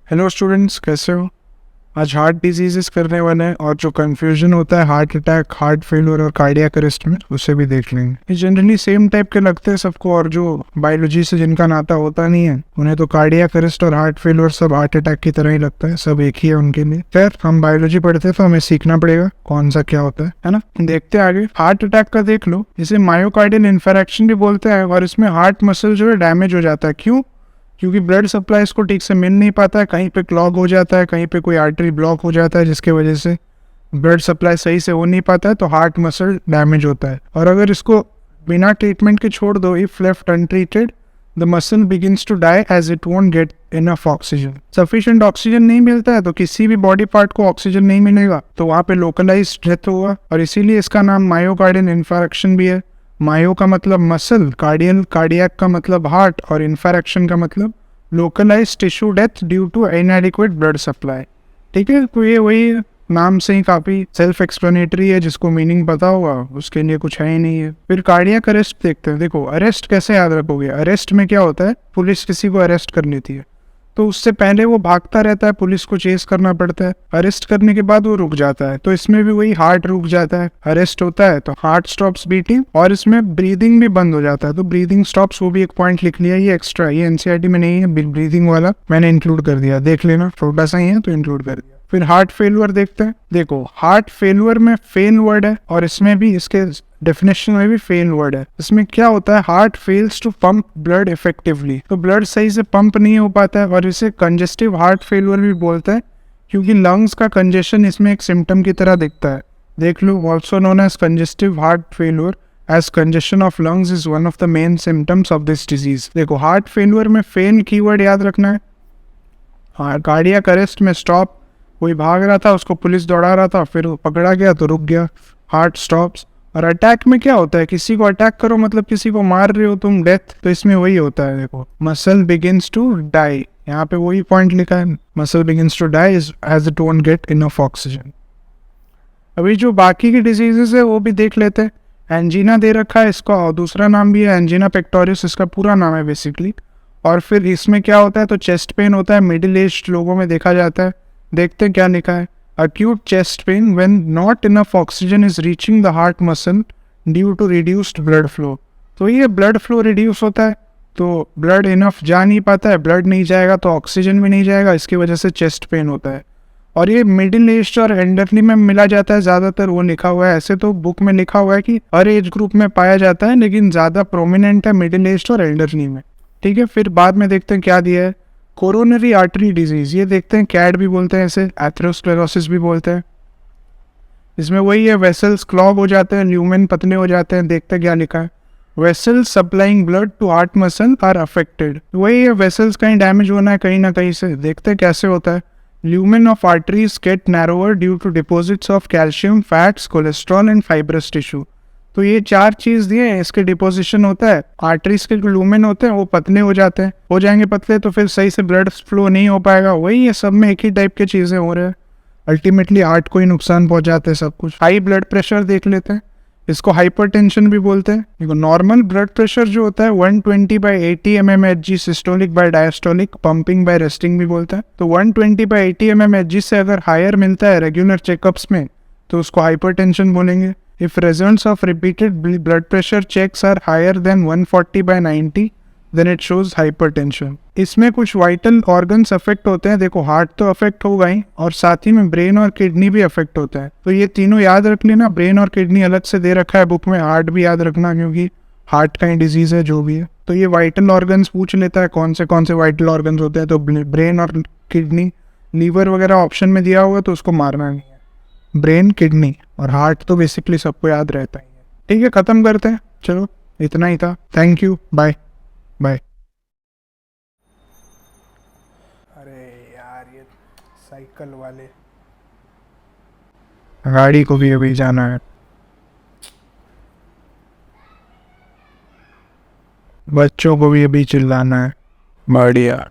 Hello students, कैसे हो? आज हार्ट डिजीजेस करने वाले हैं और जो कंफ्यूजन होता है हार्ट अटैक, हार्ट फेलियर और कार्डियक अरेस्ट में, उसे भी देख लेंगे। ये जनरली सेम टाइप के लगते हैं सबको, और जो बायोलॉजी से जिनका नाता होता नहीं है उन्हें तो कार्डियक अरेस्ट और हार्ट फेलियर सब हार्ट अटैक की तरह ही लगता है, सब एक ही है उनके लिए। खैर, हम बायोलॉजी पढ़ते हैं तो हमें सीखना पड़ेगा कौन सा क्या होता है ना। देखते आगे। हार्ट अटैक का देख लो, इसे मायोकार्डियल इंफारेक्शन भी बोलते हैं, और इसमें हार्ट मसल जो है डैमेज हो जाता है। क्यों? क्योंकि ब्लड सप्लाई इसको ठीक से मिल नहीं पाता है, कहीं पे क्लॉग हो जाता है, कहीं पे कोई आर्टरी ब्लॉक हो जाता है, जिसके वजह से ब्लड सप्लाई सही से हो नहीं पाता है, तो हार्ट मसल डैमेज होता है। और अगर इसको बिना ट्रीटमेंट के छोड़ दो, if left untreated, the muscle begins to die as it won't get enough oxygen. Sufficient oxygen नहीं मिलता है तो किसी भी बॉडी पार्ट को ऑक्सीजन नहीं मिलेगा, तो वहाँ पे लोकलाइज डेथ होगा, और इसीलिए इसका नाम मायोकार्डियल इंफारेक्शन भी है। मायो का मतलब मसल, कार्डियल कार्डियक का मतलब हार्ट, और इंफारेक्शन का मतलब localise tissue death due to inadequate blood supply. ठीक है, तो ये वही नाम से ही काफी सेल्फ एक्सप्लेनेटरी है, जिसको मीनिंग पता होगा उसके लिए कुछ है ही नहीं है। फिर कार्डियक अरेस्ट देखते हैं। देखो, अरेस्ट कैसे याद रखोगे? अरेस्ट में क्या होता है, पुलिस किसी को अरेस्ट कर लेती है तो उससे पहले वो भागता रहता है, पुलिस को चेस करना पड़ता है। अरेस्ट करने के बाद वो रुक जाता है, तो इसमें भी वही हार्ट रुक जाता है। अरेस्ट होता है तो हार्ट स्टॉप्स बीटिंग, और इसमें ब्रीदिंग भी बंद हो जाता है, तो ब्रीदिंग स्टॉप्स, वो भी एक पॉइंट लिख लिया, ये एक्स्ट्रा, ये एनसीईआरटी में नहीं है, ब्रीदिंग वाला मैंने इंक्लूड कर दिया, देख लेना, छोटा सा ही है तो इंक्लूड कर दिया। फिर हार्ट फेलियर देखते हैं। देखो, हार्ट फेलियर में फेल वर्ड है, और इसमें भी इसके डेफिनेशन में भी फेल वर्ड है। इसमें क्या होता है, heart fails to pump blood effectively, तो ब्लड सही से पंप नहीं हो पाता है, और इसे कंजेस्टिव हार्ट फेलियर भी बोलते हैं, क्योंकि लंग्स का कंजेशन इसमें एक सिम्टम की तरह दिखता है। देख लो, also known as congestive heart failure, as congestion of lungs is one of the main symptoms of this disease. देखो, हार्ट फेलियर में फेल कीवर्ड याद रखना है। हाँ, कार्डियक अरेस्ट में स्टॉप, कोई भाग रहा था, उसको पुलिस दौड़ा रहा था, फिर वो पकड़ा गया तो रुक गया, हार्ट स्टॉप्स। और अटैक में क्या होता है, किसी को अटैक करो मतलब किसी को मार रहे हो तुम, डेथ, तो इसमें वही होता है। देखो, मसल बिगिंस टू डाई, यहाँ पे वही पॉइंट लिखा है, muscle begins to die as it won't get enough oxygen. अभी जो बाकी की डिजीजेस है वो भी देख लेते हैं। एंजीना दे रखा है इसका, और दूसरा नाम भी है एंजीना पेक्टोरिस, इसका पूरा नाम है बेसिकली। और फिर इसमें क्या होता है, तो चेस्ट पेन होता है, मिडिल एज्ड लोगों में देखा जाता है। देखते हैं क्या लिखा है। acute chest pain when not enough oxygen is reaching the heart muscle due to reduced blood flow। तो ये ब्लड फ्लो रिड्यूस होता है, तो ब्लड इनफ जा नहीं पाता है, ब्लड नहीं जाएगा तो ऑक्सीजन भी नहीं जाएगा, इसकी वजह से चेस्ट पेन होता है। और ये मिडिल एज और एल्डरली में मिला जाता है ज़्यादातर, वो लिखा हुआ है। ऐसे तो बुक में लिखा हुआ है कि हर एज ग्रुप में पाया जाता है, लेकिन ज़्यादा प्रोमिनेंट है मिडिल एज और एल्डरली में। ठीक है, फिर बाद में देखते हैं क्या दिया है। कोरोनरी आर्टरी डिजीज, ये देखते हैं, कैड भी बोलते हैं इसे, एथेरोस्क्लेरोसिस भी बोलते हैं। इसमें वही है, वेसल्स क्लॉग हो जाते हैं, ल्यूमेन पतले हो जाते हैं। देखते हैं क्या लिखा है। Vessels supplying blood to heart muscle are affected, वही है, वेसल्स कहीं डैमेज होना है कहीं ना कहीं से। देखते हैं कैसे होता है। Lumen of arteries get narrower due to deposits of calcium, fats, cholesterol and fibrous tissue. तो ये चार चीज दिए हैं, इसके डिपोजिशन होता है। आर्टरीज के जो लूमेन होते हैं वो पतले हो जाते हैं, हो जाएंगे पतले तो फिर सही से ब्लड फ्लो नहीं हो पाएगा। वही है, सब में एक ही टाइप की चीजें हो रहे हैं, अल्टीमेटली हार्ट को ही नुकसान पहुंचाते हैं सब कुछ। हाई ब्लड प्रेशर देख लेते हैं, इसको हाइपरटेंशन भी बोलते हैं। देखो, नॉर्मल ब्लड प्रेशर जो होता है 120/80 mmHg systolic by diastolic, pumping by resting भी बोलता है। तो 120/80 mmHg से अगर हायर मिलता है रेगुलर चेकअप्स में तो उसको हाइपरटेंशन बोलेंगे। If results of repeated blood pressure checks are higher than 140/90, then it shows hypertension। इसमें कुछ वाइटल ऑर्गन्स अफेक्ट होते हैं। देखो, हार्ट तो अफेक्ट होगा ही, और साथ ही में ब्रेन और किडनी भी अफेक्ट होता है। तो ये तीनों याद रख लेना, ब्रेन और किडनी अलग से दे रखा है बुक में, हार्ट भी याद रखना क्योंकि हार्ट का ही डिजीज है जो भी है। तो ये वाइटल ऑर्गन्स पूछ लेता है, कौन से वाइटल ऑर्गन्स होते हैं, तो ब्रेन और किडनी। लीवर वगैरह ऑप्शन में दिया होगा तो उसको मारना नहीं है। ब्रेन, किडनी और हार्ट तो बेसिकली सबको याद रहता ही है। ठीक है, खत्म करते हैं, चलो इतना ही था। Thank you, bye bye. अरे यार, ये साइकिल वाले, गाड़ी को भी अभी जाना है, बच्चों को भी अभी चिल्लाना है, बढ़िया।